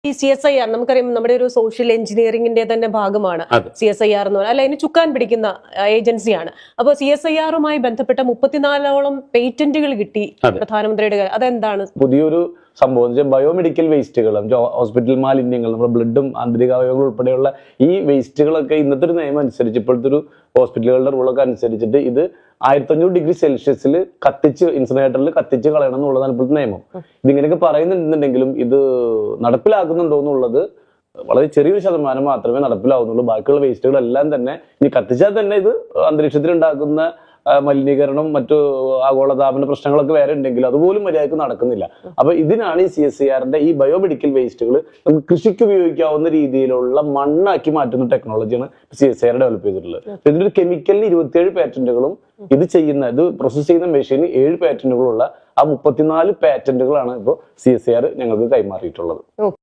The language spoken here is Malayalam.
ഈ CSIR നമുക്കറിയാം, നമ്മുടെ ഒരു സോഷ്യൽ എഞ്ചിനീയറിംഗിന്റെ തന്നെ ഭാഗമാണ് CSIR എന്ന് പറഞ്ഞാൽ. അല്ല, അതിന് ചുക്കാൻ പിടിക്കുന്ന ഏജൻസിയാണ്. അപ്പോൾ CSIR-ുമായി ബന്ധപ്പെട്ട 34ഓളം പേറ്റന്റുകൾ കിട്ടി പ്രധാനമന്ത്രിയുടെ. അതെന്താണ് പുതിയൊരു സംഭവം? ബയോമെഡിക്കൽ വേസ്റ്റുകൾ, ഹോസ്പിറ്റൽ മാലിന്യങ്ങൾ, നമ്മുടെ ബ്ലഡും ആന്തരികാവയവങ്ങൾ ഉൾപ്പെടെയുള്ള ഈ വേസ്റ്റുകളൊക്കെ ഇന്നത്തെ ഒരു നിയമം അനുസരിച്ച്, ഇപ്പോഴത്തെ ഒരു ഹോസ്പിറ്റലുകളുടെ റൂളൊക്കെ അനുസരിച്ചിട്ട് ഇത് 1500 ഡിഗ്രി സെൽഷ്യസിൽ കത്തിച്ച്, ഇൻസിനറേറ്ററിൽ കത്തിച്ച് കളയണം എന്നുള്ളതാണ് ഇപ്പോഴത്തെ നിയമം. ഇതിങ്ങനെയൊക്കെ പറയുന്നുണ്ടെങ്കിലും ഇത് നടപ്പിലാക്കുന്നുണ്ടോ എന്നുള്ളത് വളരെ ചെറിയൊരു ശതമാനം മാത്രമേ നടപ്പിലാവുന്നുള്ളൂ. ബാക്കിയുള്ള വേസ്റ്റുകളെല്ലാം തന്നെ ഇനി കത്തിച്ചാൽ തന്നെ ഇത് അന്തരീക്ഷത്തിൽ ഉണ്ടാക്കുന്ന മലിനീകരണം, മറ്റു ആഗോളതാപന പ്രശ്നങ്ങളൊക്കെ വേറെ ഉണ്ടെങ്കിലും അതുപോലും മര്യാദക്ക് നടക്കുന്നില്ല. അപ്പൊ ഇതിനാണ് ഈ CSIR-ന്റെ ഈ ബയോമെഡിക്കൽ വേസ്റ്റുകൾ നമുക്ക് കൃഷിക്ക് ഉപയോഗിക്കാവുന്ന രീതിയിലുള്ള മണ്ണാക്കി മാറ്റുന്ന ടെക്നോളജിയാണ് CSIR ഡെവലപ്പ് ചെയ്തിട്ടുള്ളത്. ഇതിന്റെ ഒരു കെമിക്കലിന് 27 പാറ്റന്റുകളും ഇത് പ്രോസസ് ചെയ്യുന്ന മെഷീന് 7 പാറ്റന്റുകളുള്ള ആ 34 പാറ്റന്റുകളാണ് ഇപ്പോൾ CSIR ഞങ്ങൾക്ക് കൈമാറിയിട്ടുള്ളത്.